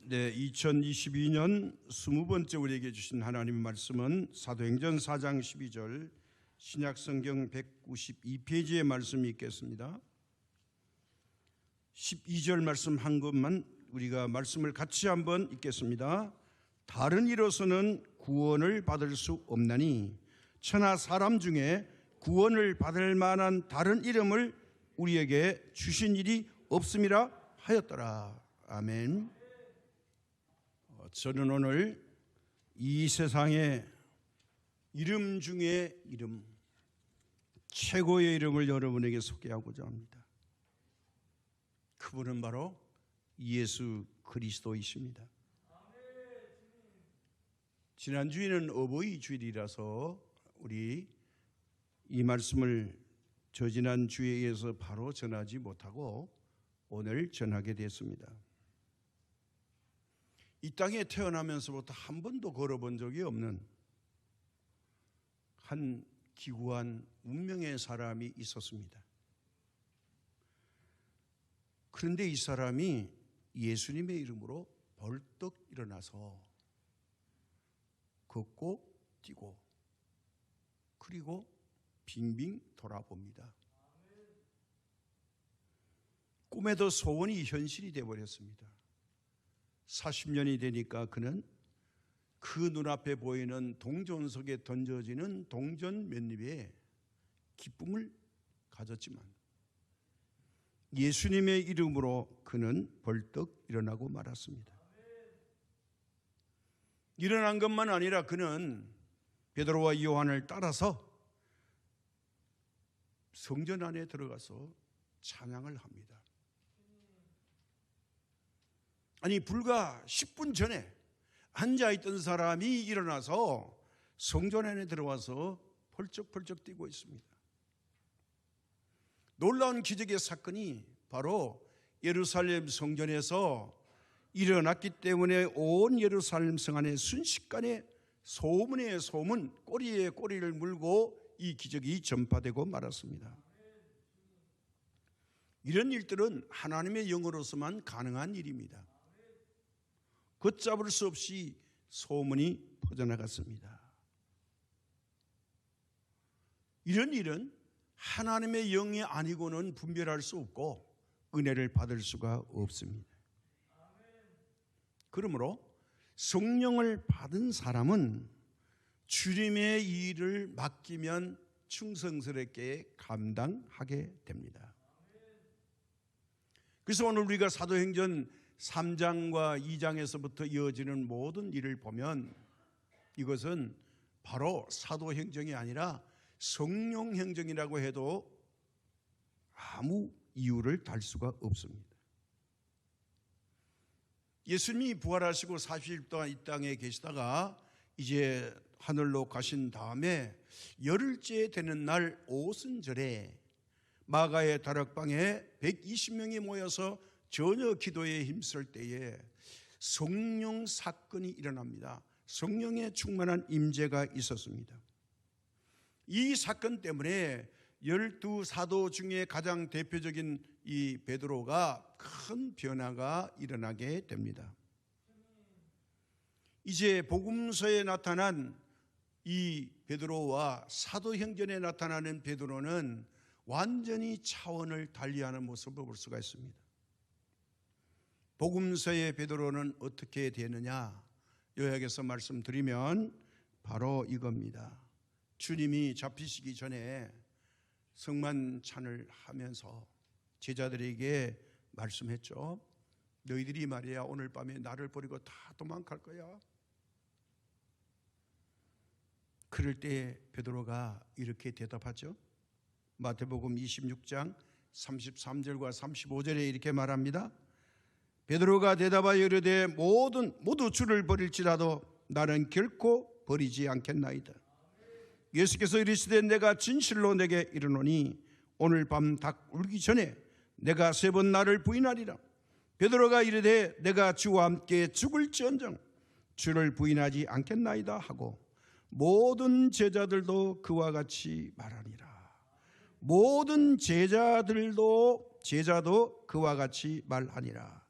네, 2022년 20번째 우리에게 주신 하나님의 말씀은 사도행전 4장 12절 신약성경 192페이지의 말씀이 있겠습니다. 12절 말씀 한 것만 우리가 말씀을 같이 한번 읽겠습니다. 다른 이로서는 구원을 받을 수 없나니 천하 사람 중에 구원을 받을 만한 다른 이름을 우리에게 주신 일이 없음이라 하였더라. 아멘. 저는 오늘 이 세상의 이름 중에 이름, 최고의 이름을 여러분에게 소개하고자 합니다. 그분은 바로 예수 그리스도이십니다. 지난주에는 어버이 주일이라서 우리 이 말씀을 저지난 주에 의해서 바로 전하지 못하고 오늘 전하게 됐습니다. 이 땅에 태어나면서부터 한 번도 걸어본 적이 없는 한 기구한 운명의 사람이 있었습니다. 그런데 이 사람이 예수님의 이름으로 벌떡 일어나서 걷고 뛰고 그리고 빙빙 돌아봅니다. 꿈에도 소원이 현실이 되어버렸습니다. 40년이 되니까 그는 그 눈앞에 보이는 동전석에 던져지는 동전 몇 입에 기쁨을 가졌지만 예수님의 이름으로 그는 벌떡 일어나고 말았습니다. 일어난 것만 아니라 그는 베드로와 요한을 따라서 성전 안에 들어가서 찬양을 합니다. 아니 불과 10분 전에 앉아있던 사람이 일어나서 성전 안에 들어와서 펄쩍펄쩍 뛰고 있습니다. 놀라운 기적의 사건이 바로 예루살렘 성전에서 일어났기 때문에 온 예루살렘 성 안에 순식간에 소문에 소문, 꼬리에 꼬리를 물고 이 기적이 전파되고 말았습니다. 이런 일들은 하나님의 영으로서만 가능한 일입니다. 걷잡을 수 없이 소문이 퍼져나갔습니다. 이런 일은 하나님의 영이 아니고는 분별할 수 없고 은혜를 받을 수가 없습니다. 그러므로 성령을 받은 사람은 주님의 일을 맡기면 충성스럽게 감당하게 됩니다. 그래서 오늘 우리가 사도행전 3장과 2장에서부터 이어지는 모든 일을 보면 이것은 바로 사도행정이 아니라 성령행정이라고 해도 아무 이유를 달 수가 없습니다. 예수님이 부활하시고 40일 동안 이 땅에 계시다가 이제 하늘로 가신 다음에 열흘째 되는 날 오순절에 마가의 다락방에 120명이 모여서 전혀 기도에 힘쓸 때에 성령 사건이 일어납니다. 성령의 충만한 임재가 있었습니다. 이 사건 때문에 12사도 중에 가장 대표적인 이 베드로가 큰 변화가 일어나게 됩니다. 이제 복음서에 나타난 이 베드로와 사도행전에 나타나는 베드로는 완전히 차원을 달리하는 모습을 볼 수가 있습니다. 복음서의 베드로는 어떻게 되느냐? 요약해서 말씀드리면 바로 이겁니다. 주님이 잡히시기 전에 성만찬을 하면서 제자들에게 말씀했죠. 너희들이 말이야 오늘 밤에 나를 버리고 다 도망갈 거야. 그럴 때 베드로가 이렇게 대답하죠. 마태복음 26장 33절과 35절에 이렇게 말합니다. 베드로가 대답하여 이르되 모두 주를 버릴지라도 나는 결코 버리지 않겠나이다. 예수께서 이르시되 내가 진실로 내게 이르노니 오늘 밤 닭 울기 전에 내가 3번 나를 부인하리라. 베드로가 이르되 내가 주와 함께 죽을지언정 주를 부인하지 않겠나이다 하고 모든 제자들도 그와 같이 말하니라. 모든 제자도 그와 같이 말하니라.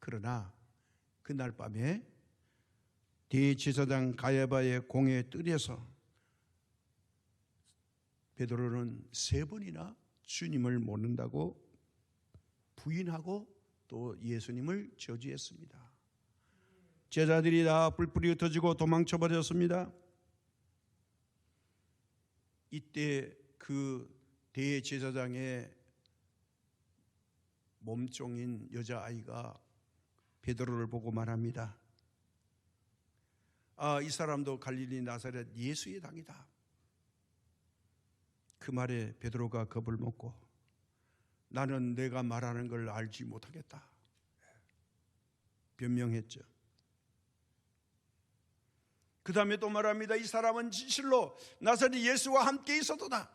그러나 그날 밤에 대제사장 가야바의 공의 뜰에서 베드로는 3번이나 주님을 모른다고 부인하고 또 예수님을 저주했습니다. 제자들이 다 뿔뿔이 흩어지고 도망쳐 버렸습니다. 이때 그 대제사장의 몸종인 여자아이가 베드로를 보고 말합니다. 이 사람도 갈릴리 나사렛 예수의 당이다. 그 말에 베드로가 겁을 먹고 나는 내가 말하는 걸 알지 못하겠다 변명했죠. 그 다음에 또 말합니다. 이 사람은 진실로 나사렛 예수와 함께 있었도다.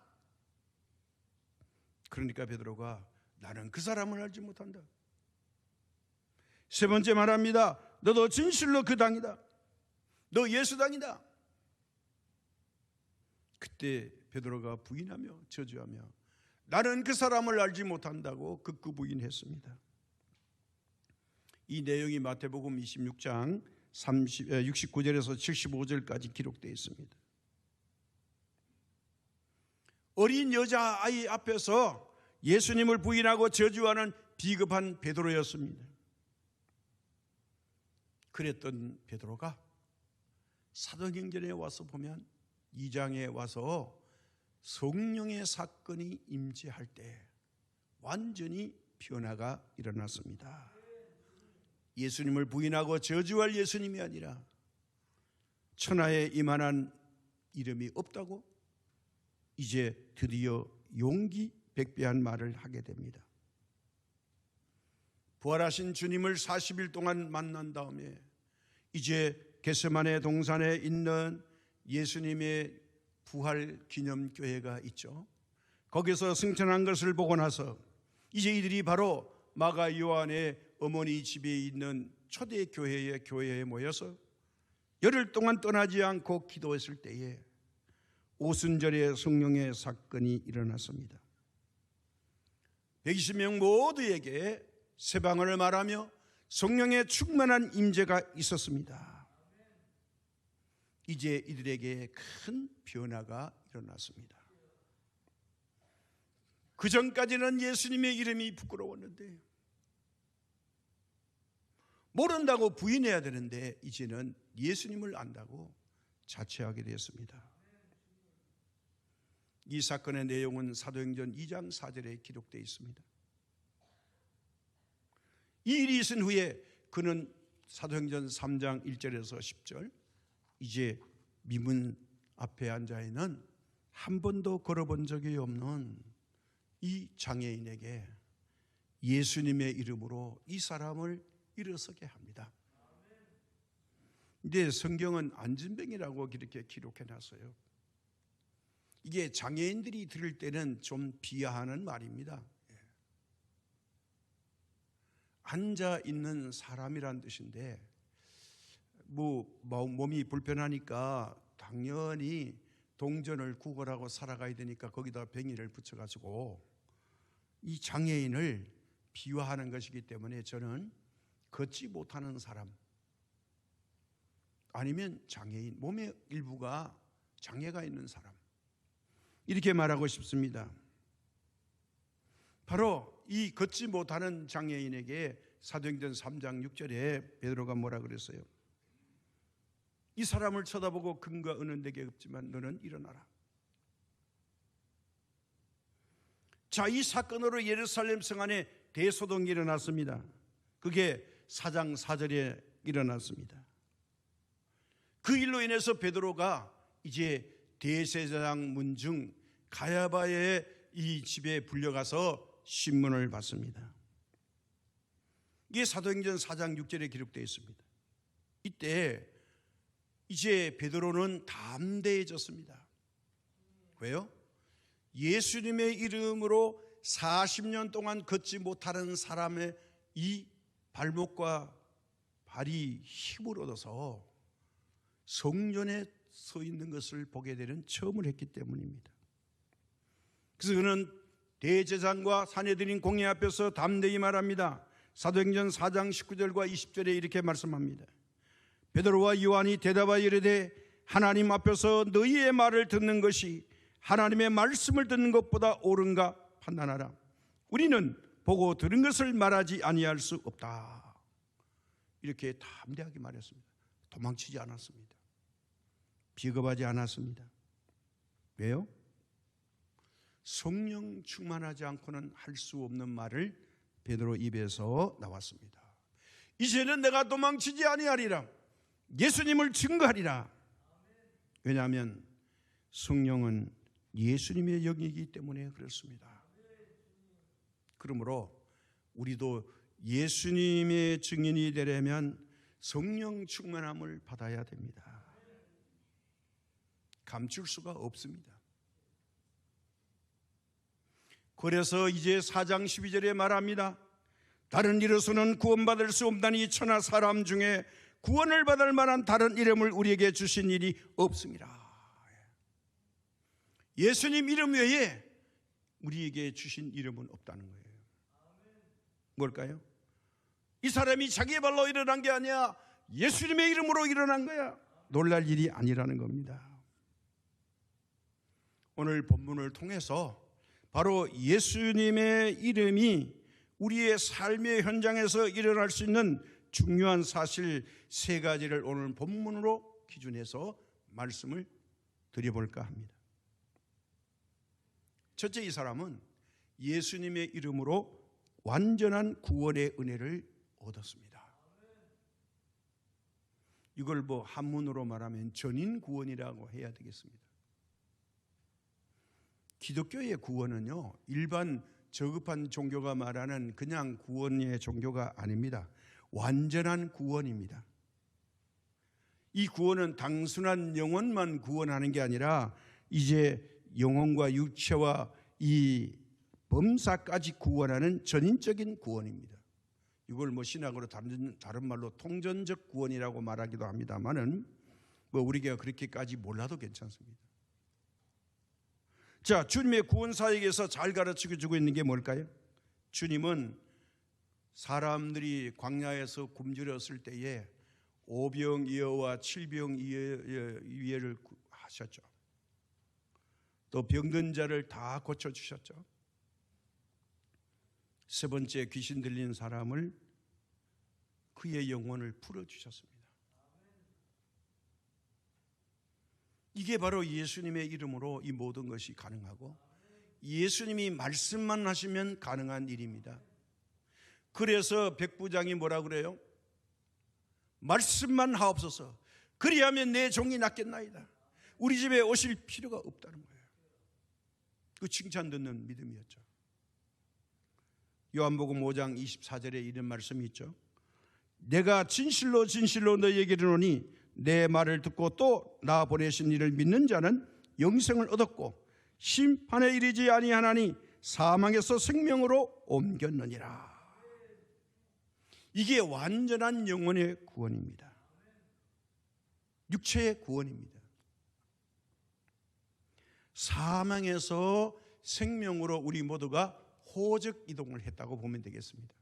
그러니까 베드로가 나는 그 사람을 알지 못한다. 3번째 말합니다. 너도 진실로 그 당이다. 너 예수 당이다. 그때 베드로가 부인하며 저주하며 나는 그 사람을 알지 못한다고 극구 부인했습니다. 이 내용이 마태복음 26장 69절에서 75절까지 기록되어 있습니다. 어린 여자아이 앞에서 예수님을 부인하고 저주하는 비겁한 베드로였습니다. 그랬던 베드로가 사도행전에 와서 보면 2장에 와서 성령의 사건이 임재할 때 완전히 변화가 일어났습니다. 예수님을 부인하고 저주할 예수님이 아니라 천하에 이만한 이름이 없다고 이제 드디어 용기 백배한 말을 하게 됩니다. 부활하신 주님을 40일 동안 만난 다음에 이제 겟세마네 동산에 있는 예수님의 부활 기념교회가 있죠. 거기서 승천한 것을 보고 나서 이제 이들이 바로 마가 요한의 어머니 집에 있는 초대 교회에 모여서 열흘 동안 떠나지 않고 기도했을 때에 오순절에 성령의 사건이 일어났습니다. 120명 모두에게 새 방언을 말하며 성령의 충만한 임재가 있었습니다. 이제 이들에게 큰 변화가 일어났습니다. 그 전까지는 예수님의 이름이 부끄러웠는데 모른다고 부인해야 되는데 이제는 예수님을 안다고 자처하게 되었습니다. 이 사건의 내용은 사도행전 2장 4절에 기록되어 있습니다. 이 일이 있은 후에 그는 사도행전 3장 1절에서 10절 이제 미문 앞에 앉아있는 한 번도 걸어본 적이 없는 이 장애인에게 예수님의 이름으로 이 사람을 일어서게 합니다. 근데 성경은 안진병이라고 이렇게 기록해놨어요. 이게 장애인들이 들을 때는 좀 비하하는 말입니다. 앉아있는 사람이란 뜻인데 몸이 불편하니까 당연히 동전을 구걸하고 살아가야 되니까 거기다 병이를 붙여가지고 이 장애인을 비유하는 것이기 때문에 저는 걷지 못하는 사람 아니면 장애인, 몸의 일부가 장애가 있는 사람 이렇게 말하고 싶습니다. 바로 이 걷지 못하는 장애인에게 사도행전 3장 6절에 베드로가 뭐라 그랬어요? 이 사람을 쳐다보고 금과 은은 내게 없지만 너는 일어나라. 자, 이 사건으로 예루살렘 성 안에 대소동이 일어났습니다. 그게 4장 4절에 일어났습니다. 그 일로 인해서 베드로가 이제 대제사장 문중 가야바의 이 집에 불려가서 신문을 받습니다. 이게 사도행전 4장 6절에 기록되어 있습니다. 이때 이제 베드로는 담대해졌습니다. 왜요? 예수님의 이름으로 40년 동안 걷지 못하는 사람의 이 발목과 발이 힘을 얻어서 성전에 서 있는 것을 보게 되는 체험을 했기 때문입니다. 그래서 그는 대제사장과 산헤드린 공회 앞에서 담대히 말합니다. 사도행전 4장 19절과 20절에 이렇게 말씀합니다. 베드로와 요한이 대답하여 이르되 하나님 앞에서 너희의 말을 듣는 것이 하나님의 말씀을 듣는 것보다 옳은가 판단하라. 우리는 보고 들은 것을 말하지 아니할 수 없다. 이렇게 담대하게 말했습니다. 도망치지 않았습니다. 비겁하지 않았습니다. 왜요? 성령 충만하지 않고는 할 수 없는 말을 베드로 입에서 나왔습니다. 이제는 내가 도망치지 아니하리라. 예수님을 증거하리라. 왜냐하면 성령은 예수님의 영이기 때문에 그렇습니다. 그러므로 우리도 예수님의 증인이 되려면 성령 충만함을 받아야 됩니다. 감출 수가 없습니다. 그래서 이제 4장 12절에 말합니다. 다른 이로서는 구원받을 수 없나니 천하 사람 중에 구원을 받을 만한 다른 이름을 우리에게 주신 일이 없습니다. 예수님 이름 외에 우리에게 주신 이름은 없다는 거예요. 뭘까요? 이 사람이 자기의 발로 일어난 게 아니야. 예수님의 이름으로 일어난 거야. 놀랄 일이 아니라는 겁니다. 오늘 본문을 통해서 바로 예수님의 이름이 우리의 삶의 현장에서 일어날 수 있는 중요한 사실 세 가지를 오늘 본문으로 기준해서 말씀을 드려볼까 합니다. 첫째, 이 사람은 예수님의 이름으로 완전한 구원의 은혜를 얻었습니다. 이걸 한문으로 말하면 전인 구원이라고 해야 되겠습니다. 기독교의 구원은요, 일반 저급한 종교가 말하는 그냥 구원의 종교가 아닙니다. 완전한 구원입니다. 이 구원은 단순한 영혼만 구원하는 게 아니라 이제 영혼과 육체와 이 범사까지 구원하는 전인적인 구원입니다. 이걸 신학으로 다른 말로 통전적 구원이라고 말하기도 합니다만은 우리가 그렇게까지 몰라도 괜찮습니다. 자, 주님의 구원 사역에서 잘 가르쳐 주고 있는 게 뭘까요? 주님은 사람들이 광야에서 굶주렸을 때에 오병이어와 칠병이어를 하셨죠. 또 병든 자를 다 고쳐주셨죠. 세 번째, 귀신 들린 사람을 그의 영혼을 풀어주셨습니다. 이게 바로 예수님의 이름으로 이 모든 것이 가능하고 예수님이 말씀만 하시면 가능한 일입니다. 그래서 백부장이 뭐라 그래요? 말씀만 하옵소서. 그리하면 내 종이 낫겠나이다. 우리 집에 오실 필요가 없다는 거예요. 그 칭찬 듣는 믿음이었죠. 요한복음 5장 24절에 이런 말씀이 있죠. 내가 진실로 진실로 너희에게 이르노니 내 말을 듣고 또 나 보내신 이를 믿는 자는 영생을 얻었고 심판에 이르지 아니하나니 사망에서 생명으로 옮겼느니라. 이게 완전한 영혼의 구원입니다. 육체의 구원입니다. 사망에서 생명으로 우리 모두가 호적 이동을 했다고 보면 되겠습니다.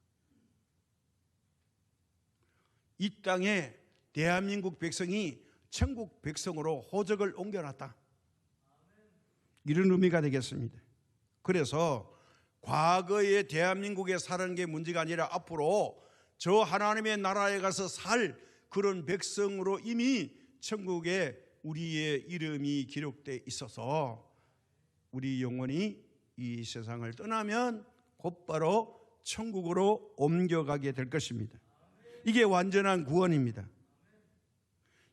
이 땅에 대한민국 백성이 천국 백성으로 호적을 옮겨놨다. 이런 의미가 되겠습니다. 그래서 과거에 대한민국에 사는 게 문제가 아니라 앞으로 저 하나님의 나라에 가서 살 그런 백성으로 이미 천국에 우리의 이름이 기록되어 있어서 우리 영혼이 이 세상을 떠나면 곧바로 천국으로 옮겨가게 될 것입니다. 이게 완전한 구원입니다.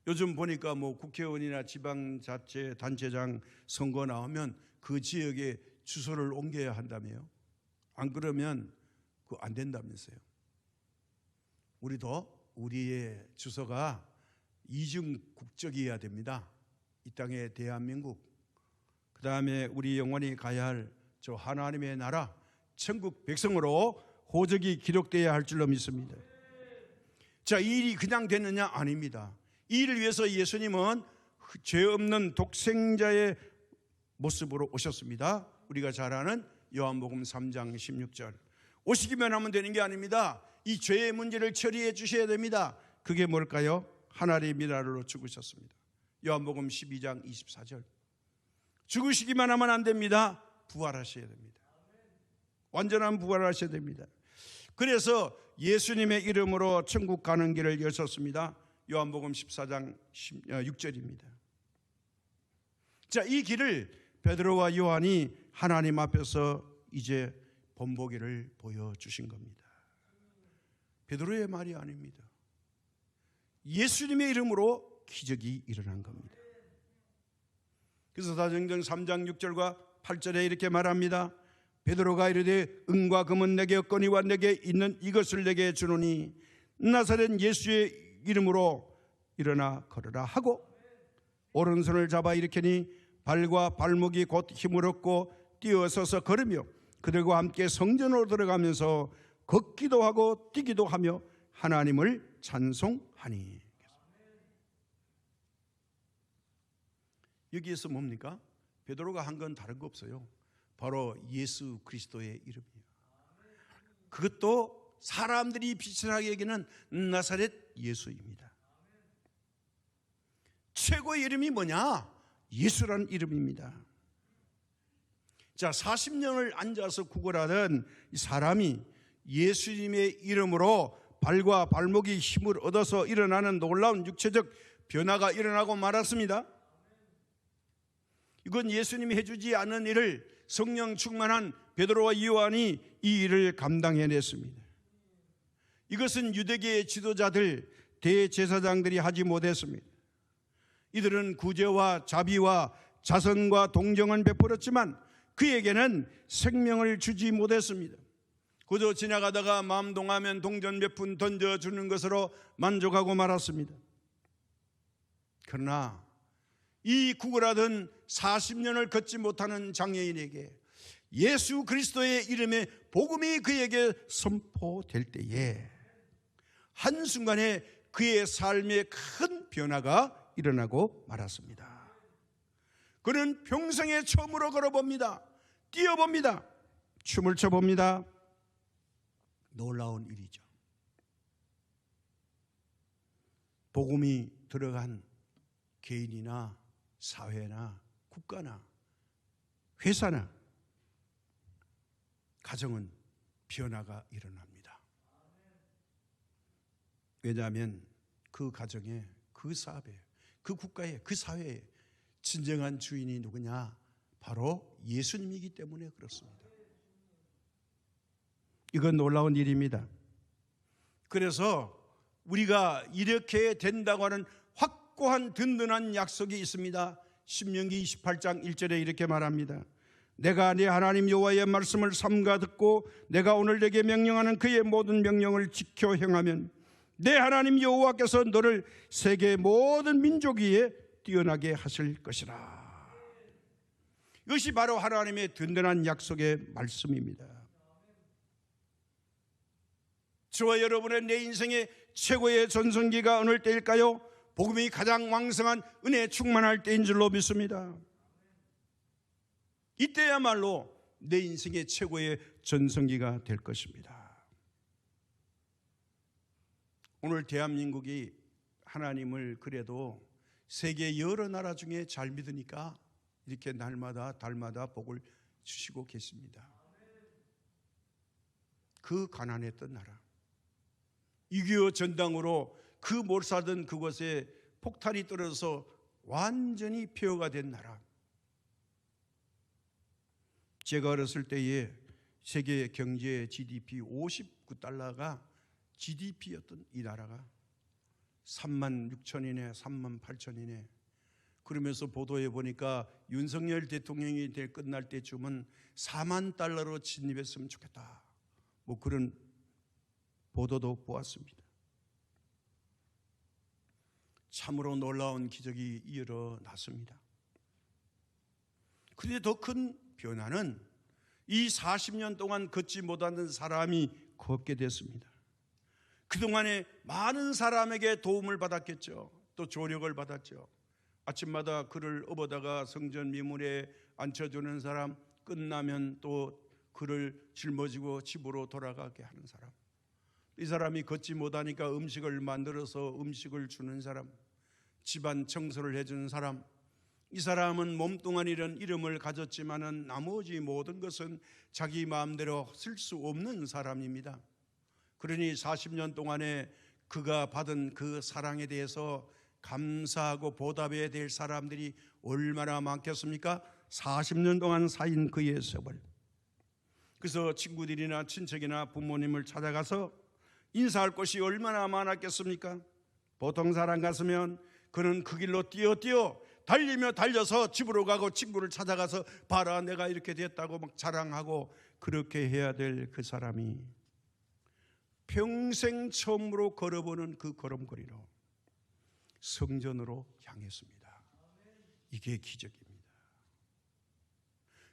요즘 보니까 국회의원이나 지방자치 단체장 선거 나오면 그 지역에 주소를 옮겨야 한다며요. 안 그러면 그거 안 된다면서요. 우리도 우리의 주소가 이중 국적이어야 됩니다. 이 땅의 대한민국, 그 다음에 우리 영원히 가야 할 저 하나님의 나라 천국 백성으로 호적이 기록되어야 할 줄로 믿습니다. 자, 이 일이 그냥 됐느냐? 아닙니다. 이 일을 위해서 예수님은 죄 없는 독생자의 모습으로 오셨습니다. 우리가 잘 아는 요한복음 3장 16절. 오시기만 하면 되는 게 아닙니다. 이 죄의 문제를 처리해 주셔야 됩니다. 그게 뭘까요? 하나님의 미랄로 죽으셨습니다. 요한복음 12장 24절. 죽으시기만 하면 안 됩니다. 부활하셔야 됩니다. 완전한 부활하셔야 됩니다. 그래서 예수님의 이름으로 천국 가는 길을 여셨습니다. 요한복음 14장 6절입니다. 자, 이 길을 베드로와 요한이 하나님 앞에서 이제 본보기를 보여주신 겁니다. 베드로의 말이 아닙니다. 예수님의 이름으로 기적이 일어난 겁니다. 그래서 사도행전 3장 6절과 8절에 이렇게 말합니다. 베드로가 이르되 은과 금은 내게 없거니와 내게 있는 이것을 내게 주노니 나사렛 예수의 이름으로 일어나 걸으라 하고 오른손을 잡아 일으키니 발과 발목이 곧 힘을 얻고 뛰어서서 걸으며 그들과 함께 성전으로 들어가면서 걷기도 하고 뛰기도 하며 하나님을 찬송하니. 여기에서 뭡니까? 베드로가 한 건 다른 거 없어요. 바로 예수 그리스도의 이름이에요. 그것도 사람들이 비슷하게 여기는 나사렛 예수입니다. 최고의 이름이 뭐냐? 예수라는 이름입니다. 자, 40년을 앉아서 구걸하던 이 사람이 예수님의 이름으로 발과 발목이 힘을 얻어서 일어나는 놀라운 육체적 변화가 일어나고 말았습니다. 이건 예수님이 해주지 않은 일을 성령 충만한 베드로와 요한이 이 일을 감당해냈습니다. 이것은 유대계의 지도자들, 대제사장들이 하지 못했습니다. 이들은 구제와 자비와 자선과 동정은 베풀었지만 그에게는 생명을 주지 못했습니다. 그저 지나가다가 마음 동하면 동전 몇 푼 던져주는 것으로 만족하고 말았습니다. 그러나 이 구걸하던 40년을 걷지 못하는 장애인에게 예수 그리스도의 이름의 복음이 그에게 선포될 때에 한순간에 그의 삶에 큰 변화가 일어나고 말았습니다. 그는 평생에 처음으로 걸어봅니다. 뛰어봅니다. 춤을 춰봅니다. 놀라운 일이죠. 복음이 들어간 개인이나 사회나 국가나 회사나 가정은 변화가 일어납니다. 왜냐하면 그 가정에, 그 사업에, 그 국가에, 그 사회에 진정한 주인이 누구냐? 바로 예수님이기 때문에 그렇습니다. 이건 놀라운 일입니다. 그래서 우리가 이렇게 된다고 하는 확고한 든든한 약속이 있습니다. 신명기 28장 1절에 이렇게 말합니다. 내가 네 하나님 여호와의 말씀을 삼가 듣고 내가 오늘 내게 명령하는 그의 모든 명령을 지켜 행하면 내 하나님 여호와께서 너를 세계 모든 민족 위에 뛰어나게 하실 것이라. 이것이 바로 하나님의 든든한 약속의 말씀입니다. 저와 여러분의 내 인생의 최고의 전성기가 어느 때일까요? 복음이 가장 왕성한 은혜 충만할 때인 줄로 믿습니다. 이때야말로 내 인생의 최고의 전성기가 될 것입니다. 오늘 대한민국이 하나님을 그래도 세계 여러 나라 중에 잘 믿으니까 이렇게 날마다 달마다 복을 주시고 계십니다. 그 가난했던 나라, 6.25 전당으로 그 못 살던 그곳에 폭탄이 떨어져서 완전히 폐허가 된 나라. 제가 어렸을 때에 세계 경제 GDP 59달러가 GDP였던 이 나라가 36,000이네 38,000이네. 그러면서 보도에 보니까 윤석열 대통령이 끝날 때쯤은 4만 달러로 진입했으면 좋겠다, 뭐 그런 보도도 보았습니다. 참으로 놀라운 기적이 일어났습니다. 그런데 더 큰 변화는 이 40년 동안 걷지 못하는 사람이 걷게 됐습니다. 그동안에 많은 사람에게 도움을 받았겠죠. 또 조력을 받았죠. 아침마다 그를 업어다가 성전 미문에 앉혀주는 사람, 끝나면 또 그를 짊어지고 집으로 돌아가게 하는 사람, 이 사람이 걷지 못하니까 음식을 만들어서 음식을 주는 사람, 집안 청소를 해주는 사람, 이 사람은 몸뚱아리는 이름을 가졌지만은 나머지 모든 것은 자기 마음대로 쓸 수 없는 사람입니다. 그러니 40년 동안에 그가 받은 그 사랑에 대해서 감사하고 보답해야 될 사람들이 얼마나 많겠습니까? 40년 동안 쌓인 그의 세월. 그래서 친구들이나 친척이나 부모님을 찾아가서 인사할 곳이 얼마나 많았겠습니까? 보통 사람 같으면 그는 그 길로 뛰어 달리며 달려서 집으로 가고 친구를 찾아가서 봐라 내가 이렇게 됐다고 막 자랑하고 그렇게 해야 될 그 사람이 평생 처음으로 걸어보는 그 걸음걸이로 성전으로 향했습니다. 이게 기적입니다.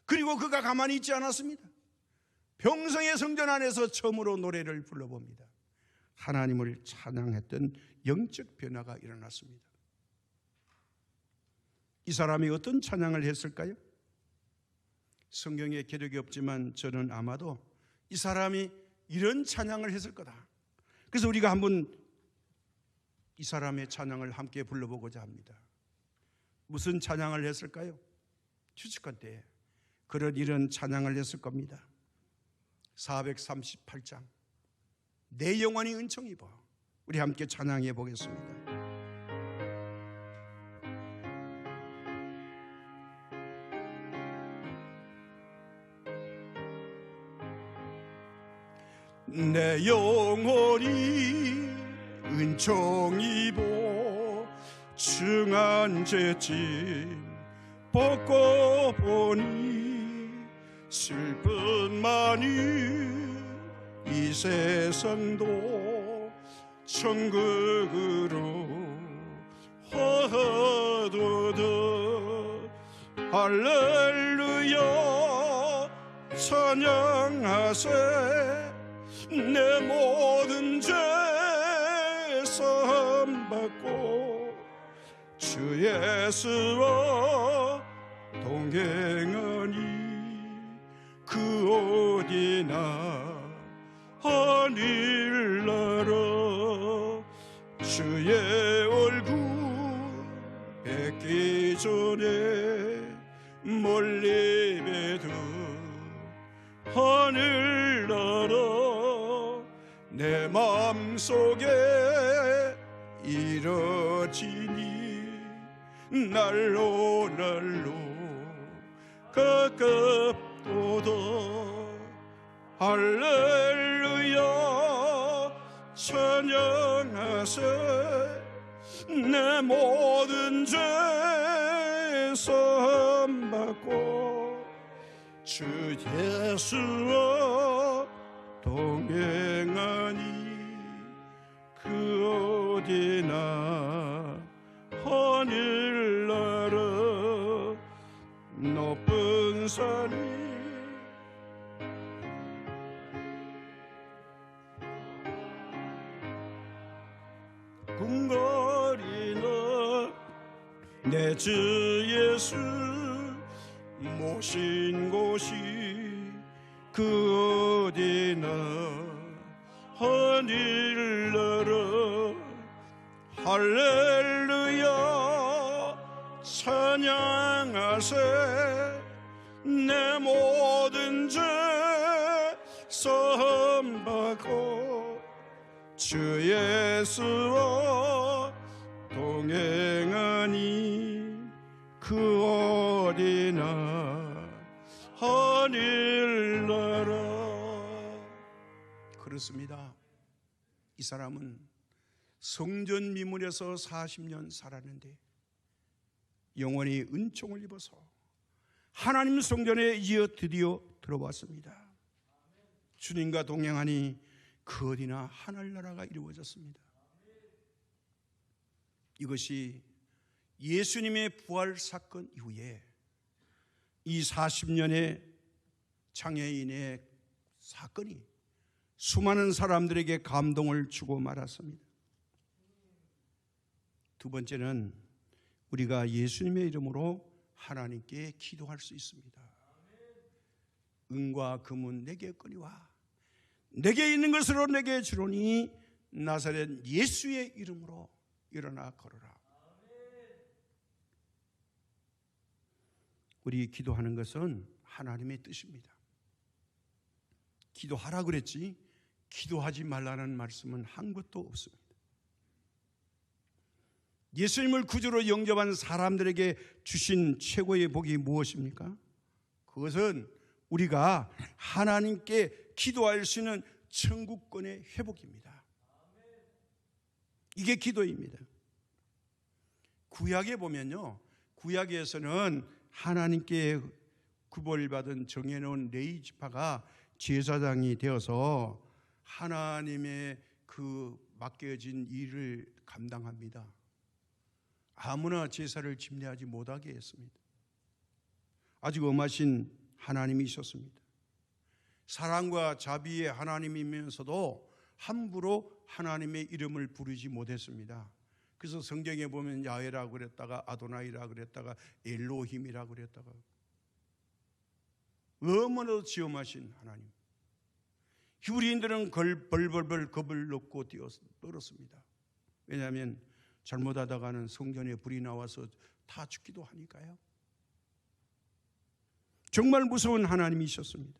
그리고 그가 가만히 있지 않았습니다. 평생의 성전 안에서 처음으로 노래를 불러봅니다. 하나님을 찬양했던 영적 변화가 일어났습니다. 이 사람이 어떤 찬양을 했을까요? 성경에 기록이 없지만 저는 아마도 이 사람이 이런 찬양을 했을 거다. 그래서 우리가 한번 이 사람의 찬양을 함께 불러보고자 합니다. 무슨 찬양을 했을까요? 추측할 때 이런 찬양을 했을 겁니다. 438장 내 영혼이 은총 입어. 우리 함께 찬양해 보겠습니다. 내 영혼이 은총 입어 중한 죄짐 벗고 보니 슬픔만이 이 세상도 천국으로 허도다. 할렐루야 찬양하세. 내 모든 죄 사함받고 주 예수와 동행하니 그 어디나 하늘나라. 주의 얼굴 뵙기 전에 멀리 뵈듯 하늘나라 내 맘속에 이뤄지니 날로 가깝도다. 할렐루야 찬양하세. 내 모든 죄 사함받고 주 예수와 동행하니 그 어디나 하늘나라. 높은 산이 궁궐이나 내 주 예수 모신 곳이 그 어디나 하늘나라. 할렐루야 찬양하세. 내 모든 죄 사함받고 주 예수와 동행하니 그 어디나 하늘나라. 그렇습니다. 이 사람은 성전 미문에서 40년 살았는데 영원히 은총을 입어서 하나님 성전에 이어 드디어 들어왔습니다. 주님과 동행하니 그 어디나 하늘나라가 이루어졌습니다. 이것이 예수님의 부활 사건 이후에 이 40년의 장애인의 사건이 수많은 사람들에게 감동을 주고 말았습니다. 두 번째는 우리가 예수님의 이름으로 하나님께 기도할 수 있습니다. 은과 금은 내게 거니와 내게 있는 것으로 내게 주노니 나사렛 예수의 이름으로 일어나 걸어라. 우리 기도하는 것은 하나님의 뜻입니다. 기도하라 그랬지 기도하지 말라는 말씀은 한 것도 없습니다. 예수님을 구주로 영접한 사람들에게 주신 최고의 복이 무엇입니까? 그것은 우리가 하나님께 기도할 수 있는 천국권의 회복입니다. 이게 기도입니다. 구약에 보면요, 구약에서는 하나님께 구별받은 정해놓은 레위 지파가 제사장이 되어서 하나님의 그 맡겨진 일을 감당합니다. 아무나 제사를 집례하지 못하게 했습니다. 아주 엄하신 하나님이 있었습니다. 사랑과 자비의 하나님이면서도 함부로 하나님의 이름을 부르지 못했습니다. 그래서 성경에 보면 야훼라고 그랬다가 아도나이라고 그랬다가 엘로힘이라고 그랬다가 너무나도 지엄하신 하나님. 히브리인들은 벌벌벌 겁을 넣고 떨었습니다. 왜냐하면 잘못하다가는 성전에 불이 나와서 다 죽기도 하니까요. 정말 무서운 하나님이셨습니다.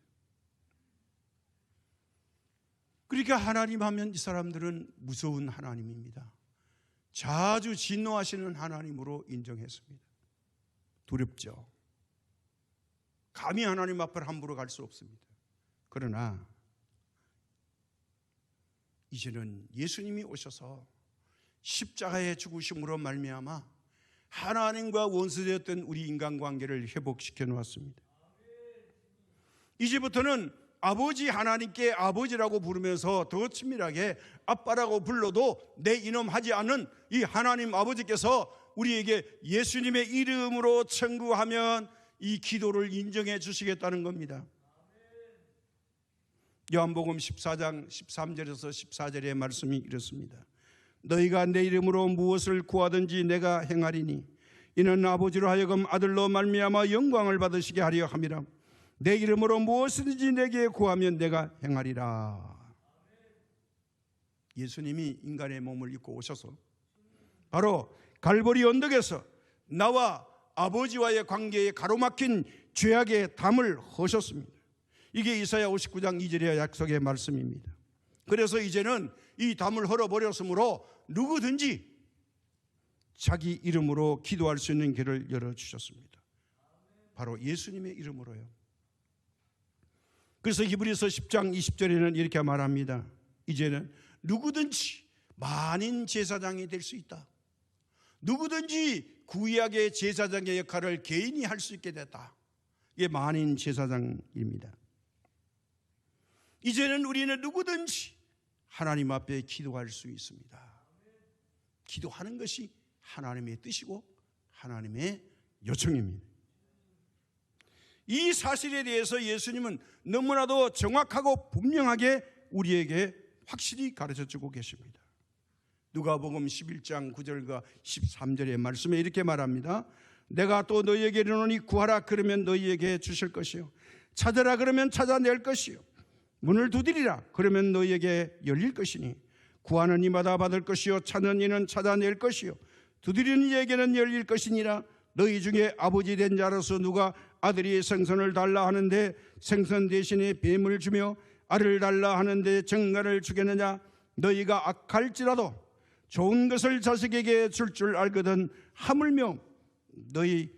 그러니까 하나님 하면 이 사람들은 무서운 하나님입니다. 자주 진노하시는 하나님으로 인정했습니다. 두렵죠. 감히 하나님 앞을 함부로 갈 수 없습니다. 그러나 이제는 예수님이 오셔서 십자가의 죽으심으로 말미암아 하나님과 원수되었던 우리 인간관계를 회복시켜 놓았습니다. 이제부터는 아버지 하나님께 아버지라고 부르면서 더 친밀하게 아빠라고 불러도 내 이놈 하지 않는 이 하나님 아버지께서 우리에게 예수님의 이름으로 청구하면 이 기도를 인정해 주시겠다는 겁니다. 요한복음 14장 13절에서 14절의 말씀이 이렇습니다. 너희가 내 이름으로 무엇을 구하든지 내가 행하리니 이는 아버지로 하여금 아들로 말미암아 영광을 받으시게 하려 함이라. 내 이름으로 무엇이든지 내게 구하면 내가 행하리라. 예수님이 인간의 몸을 입고 오셔서 바로 갈보리 언덕에서 나와 아버지와의 관계에 가로막힌 죄악의 담을 허셨습니다. 이게 이사야 59장 2절의 약속의 말씀입니다. 그래서 이제는 이 담을 헐어버렸으므로 누구든지 자기 이름으로 기도할 수 있는 길을 열어주셨습니다. 바로 예수님의 이름으로요. 그래서 히브리서 10장 20절에는 이렇게 말합니다. 이제는 누구든지 만인 제사장이 될 수 있다. 누구든지 구약의 제사장의 역할을 개인이 할 수 있게 됐다. 이게 만인 제사장입니다. 이제는 우리는 누구든지 하나님 앞에 기도할 수 있습니다. 기도하는 것이 하나님의 뜻이고 하나님의 요청입니다. 이 사실에 대해서 예수님은 너무나도 정확하고 분명하게 우리에게 확실히 가르쳐주고 계십니다. 누가복음 11장 9절과 13절의 말씀에 이렇게 말합니다. 내가 또 너희에게 이르노니 구하라 그러면 너희에게 주실 것이요 찾으라 그러면 찾아낼 것이요 문을 두드리라 그러면 너희에게 열릴 것이니 구하는 이마다 받을 것이요 찾는 이는 찾아낼 것이요 두드리는 이에게는 열릴 것이니라. 너희 중에 아버지 된 자로서 누가 아들이 생선을 달라 하는데 생선 대신에 뱀을 주며 알을 달라 하는데 정갈을 주겠느냐. 너희가 악할지라도 좋은 것을 자식에게 줄 줄 알거든 하물며 너희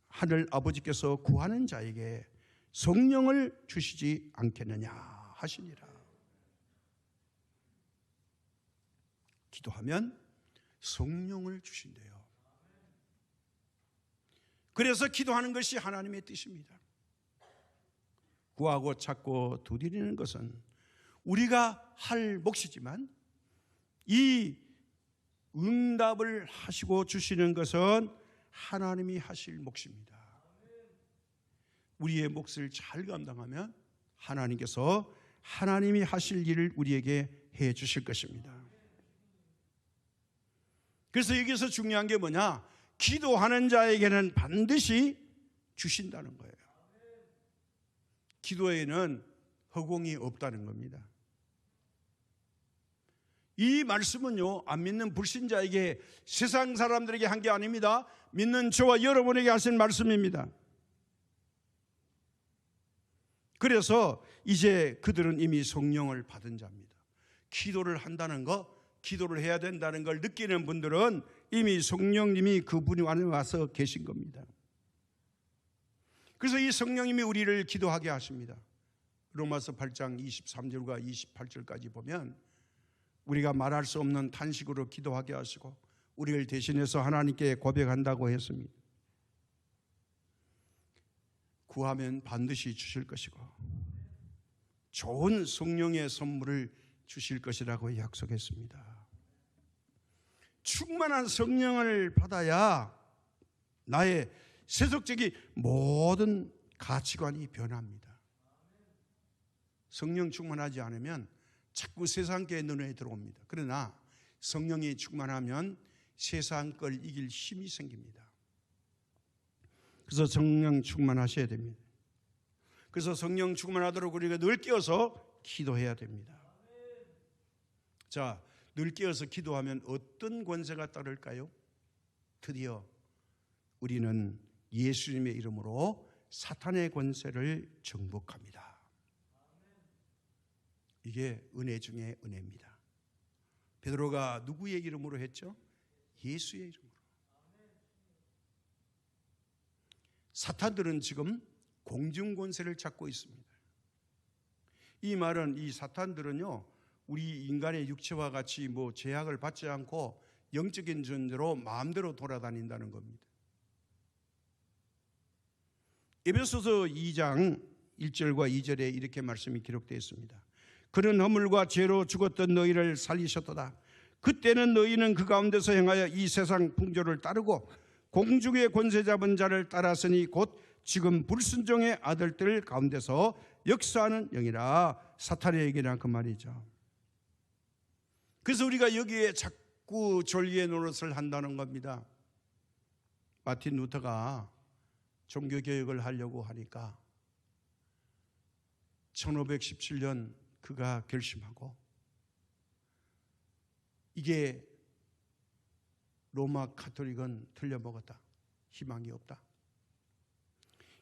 하늘 아버지께서 구하는 자에게 성령을 주시지 않겠느냐 하시니라. 기도하면 성령을 주신대요. 그래서 기도하는 것이 하나님의 뜻입니다. 구하고 찾고 두드리는 것은 우리가 할 몫이지만 이 응답을 하시고 주시는 것은 하나님이 하실 몫입니다. 우리의 몫을 잘 감당하면 하나님께서 하나님이 하실 일을 우리에게 해 주실 것입니다. 그래서 여기서 중요한 게 뭐냐? 기도하는 자에게는 반드시 주신다는 거예요. 기도에는 허공이 없다는 겁니다. 이 말씀은요, 안 믿는 불신자에게, 세상 사람들에게 한 게 아닙니다. 믿는 저와 여러분에게 하신 말씀입니다. 그래서 이제 그들은 이미 성령을 받은 자입니다. 기도를 한다는 것, 기도를 해야 된다는 걸 느끼는 분들은 이미 성령님이 그분 안에 와서 계신 겁니다. 그래서 이 성령님이 우리를 기도하게 하십니다. 로마서 8장 23절과 28절까지 보면 우리가 말할 수 없는 탄식으로 기도하게 하시고 우리를 대신해서 하나님께 고백한다고 했습니다. 구하면 반드시 주실 것이고 좋은 성령의 선물을 주실 것이라고 약속했습니다. 충만한 성령을 받아야 나의 세속적인 모든 가치관이 변합니다. 성령 충만하지 않으면 자꾸 세상의 눈에 들어옵니다. 그러나 성령이 충만하면 세상 걸 이길 힘이 생깁니다. 그래서 성령 충만하셔야 됩니다. 그래서 성령 충만하도록 우리가 늘 깨어서 기도해야 됩니다. 자, 늘 깨어서 기도하면 어떤 권세가 따를까요? 드디어 우리는 예수님의 이름으로 사탄의 권세를 정복합니다. 이게 은혜 중에 은혜입니다. 베드로가 누구의 이름으로 했죠? 예수의 이름으로. 사탄들은 지금 공중 권세를 찾고 있습니다. 이 말은 이 사탄들은요, 우리 인간의 육체와 같이 제약을 받지 않고 영적인 존재로 마음대로 돌아다닌다는 겁니다. 에베소서 2장 1절과 2절에 이렇게 말씀이 기록되어 있습니다. 그는 허물과 죄로 죽었던 너희를 살리셨도다. 그때는 너희는 그 가운데서 행하여 이 세상 풍조를 따르고 공중의 권세 잡은 자를 따랐으니 곧 지금 불순종의 아들들 가운데서 역사하는 영이라. 사탄의 얘기나 그 말이죠. 그래서 우리가 여기에 자꾸 졸기의 노릇을 한다는 겁니다. 마틴 루터가 종교개혁을 하려고 하니까 1517년 그가 결심하고, 이게 로마 가톨릭은 틀려먹었다, 희망이 없다,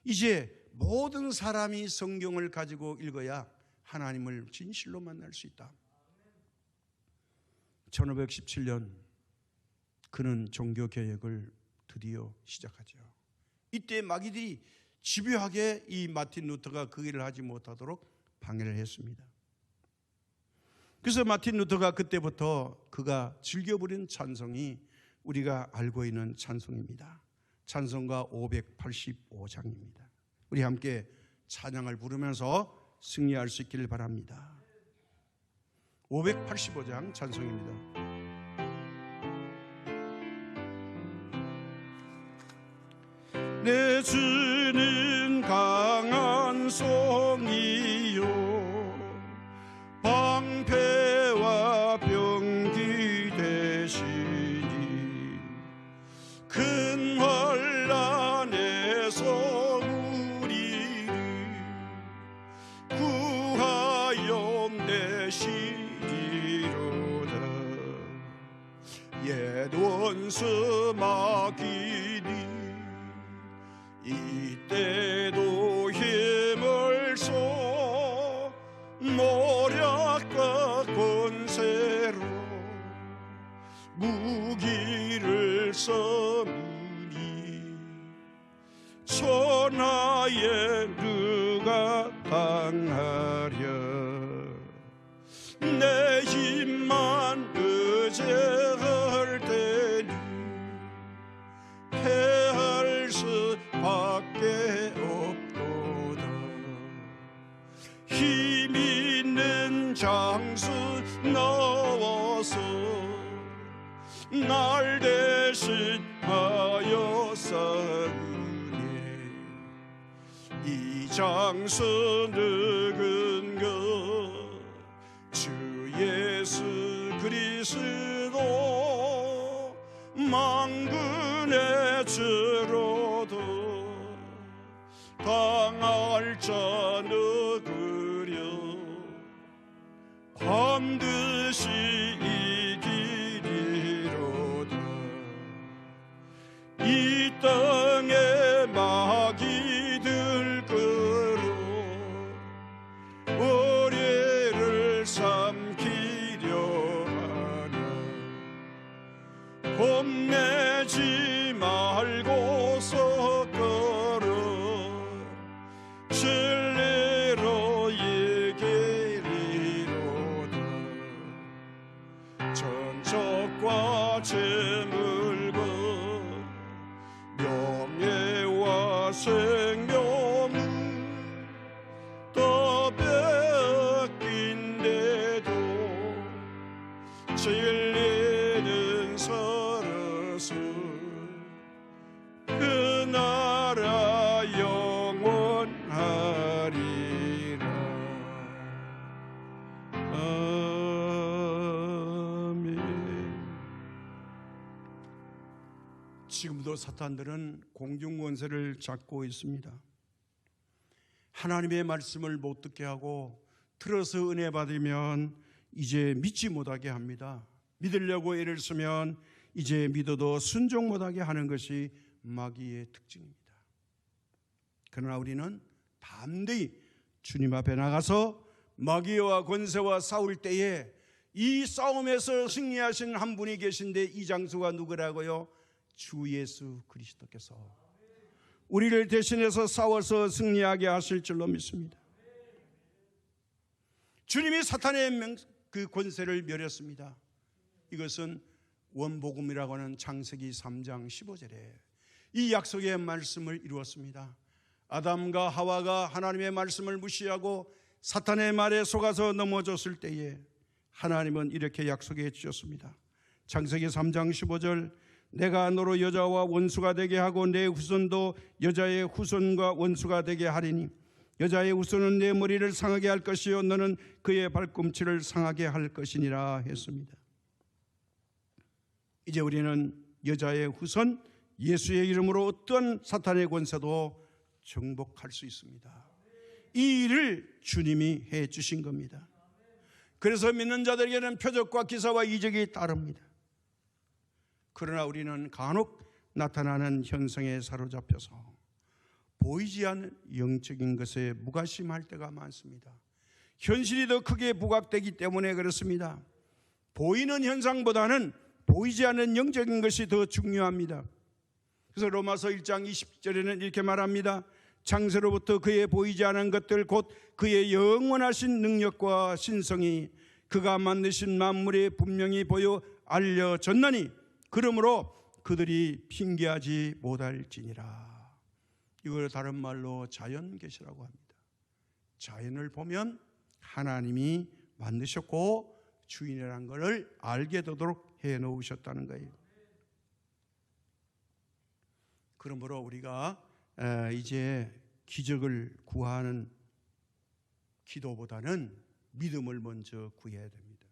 이제 모든 사람이 성경을 가지고 읽어야 하나님을 진실로 만날 수 있다. 1517년 그는 종교개혁을 드디어 시작하죠. 이때 마귀들이 집요하게 이 마틴 루터가 그 일을 하지 못하도록 방해를 했습니다. 그래서 마틴 루터가 그때부터 그가 즐겨부린 찬송이 우리가 알고 있는 찬송입니다. 찬송가 585장입니다. 우리 함께 찬양을 부르면서 승리할 수 있기를 바랍니다. 585장 찬송입니다. 내 주는 강한 송이요 방패와 병기 되시니 큰 환난에서 우리를 구하여 내시리로다. 옛 원수 마귀니 이때도 힘을 써 노력과 권세로 무기를 써으니 천하에 누가 당하랴. 내 힘만 의지할 때니 패할 수밖에 없도다. 힘 있는 장수 나와서 날 대신하여 싸우네. 이 장수 누군가 주 예수 그리스도 만군의 주로도 당할 자 누구려 반드시 천적과 재물과 명예와 생명은 다 뺏긴데도 진리는 살아서 그 나라 영원하리라. 아멘. 지금도 사탄들은 공중권세를 잡고 있습니다. 하나님의 말씀을 못 듣게 하고 들어서 은혜 받으면 이제 믿지 못하게 합니다. 믿으려고 애를 쓰면 이제 믿어도 순종 못하게 하는 것이 마귀의 특징입니다. 그러나 우리는 담대히 주님 앞에 나가서 마귀와 권세와 싸울 때에 이 싸움에서 승리하신 한 분이 계신데 이 장수가 누구라고요? 주 예수 그리스도께서 우리를 대신해서 싸워서 승리하게 하실 줄로 믿습니다. 주님이 사탄의 그 권세를 멸했습니다. 이것은 원복음이라고 하는 창세기 3장 15절에 이 약속의 말씀을 이루었습니다. 아담과 하와가 하나님의 말씀을 무시하고 사탄의 말에 속아서 넘어졌을 때에 하나님은 이렇게 약속해 주셨습니다. 창세기 3장 15절 내가 너로 여자와 원수가 되게 하고 내 후손도 여자의 후손과 원수가 되게 하리니 여자의 후손은 내 머리를 상하게 할 것이요 너는 그의 발꿈치를 상하게 할 것이니라 했습니다. 이제 우리는 여자의 후손 예수의 이름으로 어떤 사탄의 권세도 정복할 수 있습니다. 이 일을 주님이 해 주신 겁니다. 그래서 믿는 자들에게는 표적과 기사와 이적이 따릅니다. 그러나 우리는 간혹 나타나는 현상에 사로잡혀서 보이지 않는 영적인 것에 무관심할 때가 많습니다. 현실이 더 크게 부각되기 때문에 그렇습니다. 보이는 현상보다는 보이지 않는 영적인 것이 더 중요합니다. 그래서 로마서 1장 20절에는 이렇게 말합니다. 창세로부터 그의 보이지 않은 것들 곧 그의 영원하신 능력과 신성이 그가 만드신 만물에 분명히 보여 알려졌나니 그러므로 그들이 핑계하지 못할지니라. 이걸 다른 말로 자연계시라고 합니다. 자연을 보면 하나님이 만드셨고 주인이라는 것을 알게 되도록 해놓으셨다는 거예요. 그러므로 우리가 이제 기적을 구하는 기도보다는 믿음을 먼저 구해야 됩니다.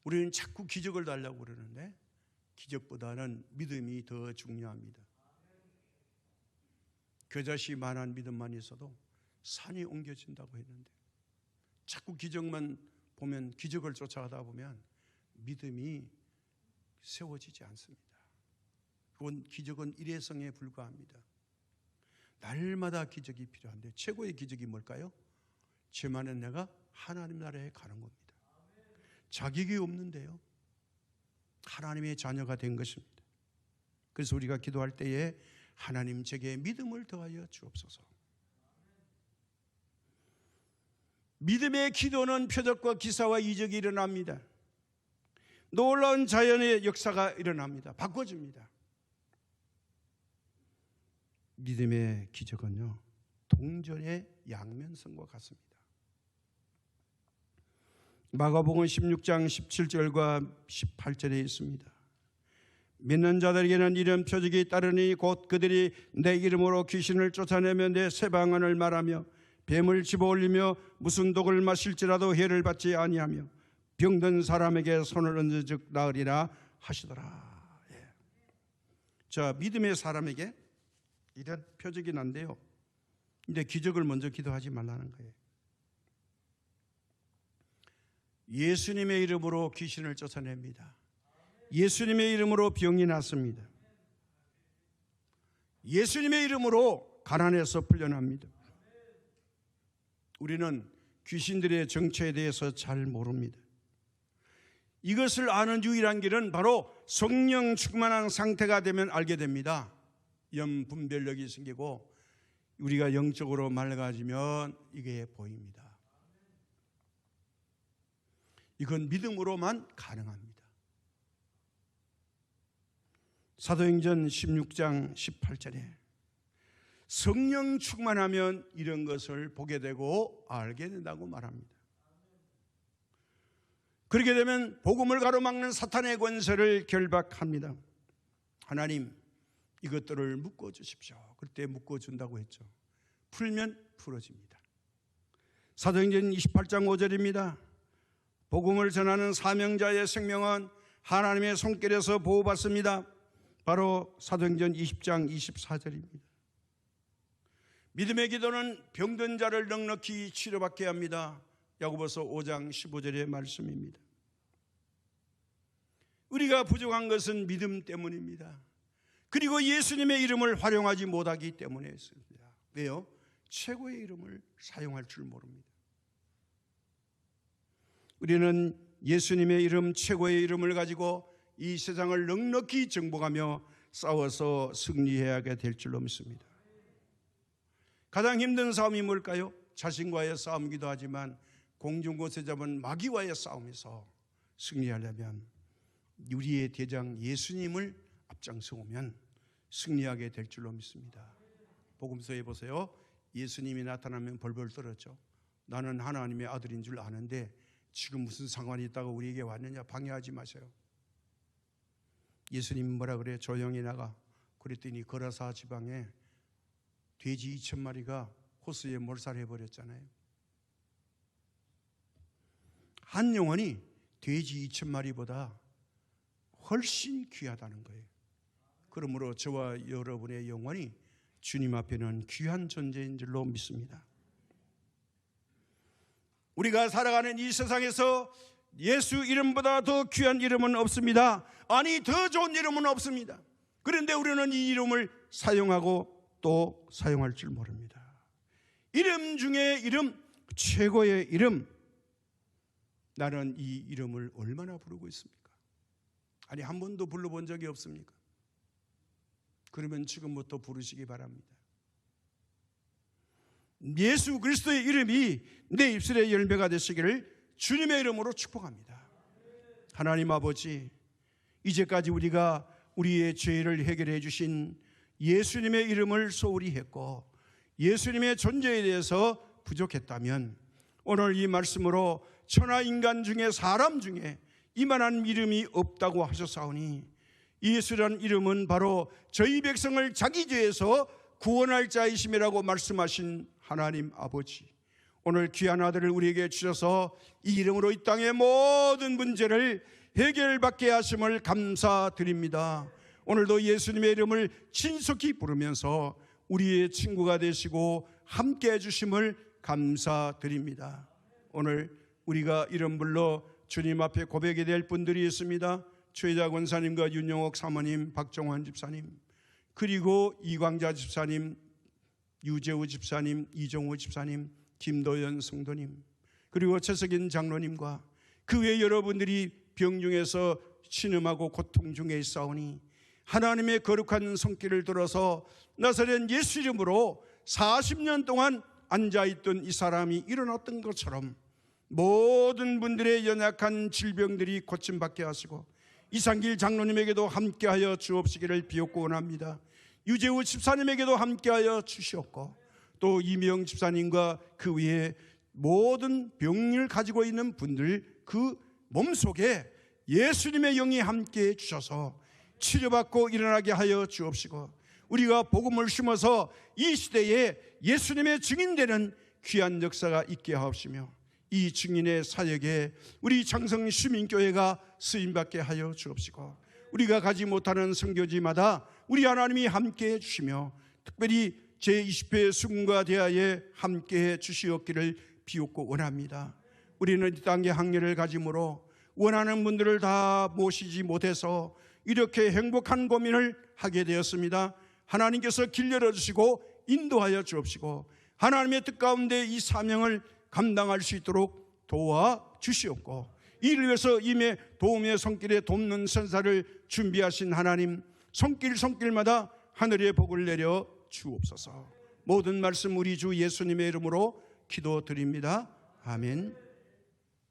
우리는 자꾸 기적을 달라고 그러는데 기적보다는 믿음이 더 중요합니다. 겨자씨만한 믿음만 있어도 산이 옮겨진다고 했는데 자꾸 기적만 보면 기적을 쫓아가다 보면 믿음이 세워지지 않습니다. 그건 기적은 일회성에 불과합니다. 날마다 기적이 필요한데 최고의 기적이 뭘까요? 죄 많은 내가 하나님 나라에 가는 겁니다. 자격이 없는데요 하나님의 자녀가 된 것입니다. 그래서 우리가 기도할 때에 하나님 제게 믿음을 더하여 주옵소서. 믿음의 기도는 표적과 기사와 이적이 일어납니다. 놀라운 자연의 역사가 일어납니다. 바꿔줍니다. 믿음의 기적은요 동전의 양면성과 같습니다. 마가복음 16장 17절과 18절에 있습니다. 믿는 자들에게는 이런 표적이 따르니 곧 그들이 내 이름으로 귀신을 쫓아내며 내 새 방언을 말하며 뱀을 집어올리며 무슨 독을 마실지라도 해를 받지 아니하며 병든 사람에게 손을 얹은 즉 나으리라 하시더라. 예. 자, 믿음의 사람에게 이런 표적이 난데요. 근데 기적을 먼저 기도하지 말라는 거예요. 예수님의 이름으로 귀신을 쫓아냅니다. 예수님의 이름으로 병이 났습니다. 예수님의 이름으로 가난에서 풀려납니다. 우리는 귀신들의 정체에 대해서 잘 모릅니다. 이것을 아는 유일한 길은 바로 성령 충만한 상태가 되면 알게 됩니다. 영 분별력이 생기고 우리가 영적으로 맑아지면 이게 보입니다. 이건 믿음으로만 가능합니다. 사도행전 16장 18절에 성령 충만하면 이런 것을 보게 되고 알게 된다고 말합니다. 그렇게 되면 복음을 가로막는 사탄의 권세를 결박합니다. 하나님, 이것들을 묶어주십시오. 그때 묶어준다고 했죠. 풀면 풀어집니다. 사도행전 28장 5절입니다. 복음을 전하는 사명자의 생명은 하나님의 손길에서 보호받습니다. 바로 사도행전 20장 24절입니다. 믿음의 기도는 병든 자를 넉넉히 치료받게 합니다. 야고보서 5장 15절의 말씀입니다. 우리가 부족한 것은 믿음 때문입니다. 그리고 예수님의 이름을 활용하지 못하기 때문이었습니다. 왜요? 최고의 이름을 사용할 줄 모릅니다. 우리는 예수님의 이름, 최고의 이름을 가지고 이 세상을 넉넉히 정복하며 싸워서 승리해야 될 줄로 믿습니다. 가장 힘든 싸움이 뭘까요? 자신과의 싸움이기도 하지만 공중곳에 잡은 마귀와의 싸움에서 승리하려면 우리의 대장 예수님을 앞장서오면 승리하게 될 줄로 믿습니다. 복음서에 보세요. 예수님이 나타나면 벌벌 떨었죠. 나는 하나님의 아들인 줄 아는데 지금 무슨 상관이 있다고 우리에게 왔느냐, 방해하지 마세요. 예수님 뭐라 그래요? 조용히 나가. 그랬더니 거라사 지방에 돼지 2,000마리가 호수에 몰살해버렸잖아요. 한 영혼이 돼지 2,000마리보다 훨씬 귀하다는 거예요. 그러므로 저와 여러분의 영혼이 주님 앞에는 귀한 존재인 줄로 믿습니다. 우리가 살아가는 이 세상에서 예수 이름보다 더 귀한 이름은 없습니다. 아니, 더 좋은 이름은 없습니다. 그런데 우리는 이 이름을 사용하고 또 사용할 줄 모릅니다. 이름 중에 이름, 최고의 이름. 나는 이 이름을 얼마나 부르고 있습니까? 아니, 한 번도 불러본 적이 없습니까? 그러면 지금부터 부르시기 바랍니다. 예수 그리스도의 이름이 내 입술의 열매가 되시기를 주님의 이름으로 축복합니다. 하나님 아버지, 이제까지 우리가 우리의 죄를 해결해 주신 예수님의 이름을 소홀히 했고 예수님의 존재에 대해서 부족했다면 오늘 이 말씀으로 천하인간 중에 사람 중에 이만한 이름이 없다고 하셨사오니 예수라는 이름은 바로 저희 백성을 자기 죄에서 구원할 자이심이라고 말씀하신 하나님 아버지, 오늘 귀한 아들을 우리에게 주셔서 이 이름으로 이 땅의 모든 문제를 해결받게 하심을 감사드립니다. 오늘도 예수님의 이름을 친숙히 부르면서 우리의 친구가 되시고 함께 해주심을 감사드립니다. 오늘 우리가 이름 불러 주님 앞에 고백이 될 분들이 있습니다. 최자 권사님과 윤영옥 사모님, 박정환 집사님, 그리고 이광자 집사님, 유재우 집사님, 이종호 집사님, 김도연 성도님, 그리고 최석인 장로님과 그 외 여러분들이 병중에서 신음하고 고통 중에 있사오니 하나님의 거룩한 손길을 들어서 나사렛 예수 이름으로 40년 동안 앉아있던 이 사람이 일어났던 것처럼 모든 분들의 연약한 질병들이 고침받게 하시고 이상길 장로님에게도 함께하여 주옵시기를 비옵고 원합니다. 유재우 집사님에게도 함께하여 주시옵고 또 이명 집사님과 그 위에 모든 병을 가지고 있는 분들 그 몸속에 예수님의 영이 함께해 주셔서 치료받고 일어나게 하여 주옵시고 우리가 복음을 심어서 이 시대에 예수님의 증인되는 귀한 역사가 있게 하옵시며 이 증인의 사역에 우리 장성 시민교회가 쓰임받게 하여 주옵시고 우리가 가지 못하는 선교지마다 우리 하나님이 함께해 주시며 특별히 제20회 수군과 대하에 함께해 주시옵기를 비옵고 원합니다. 우리는 이 땅에 학렬을 가짐으로 원하는 분들을 다 모시지 못해서 이렇게 행복한 고민을 하게 되었습니다. 하나님께서 길 열어주시고 인도하여 주옵시고 하나님의 뜻 가운데 이 사명을 감당할 수 있도록 도와주시옵고 이를 위해서 이미 도움의 손길에 돕는 선사를 준비하신 하나님, 손길마다 하늘의 복을 내려 주옵소서. 모든 말씀 우리 주 예수님의 이름으로 기도드립니다. 아멘.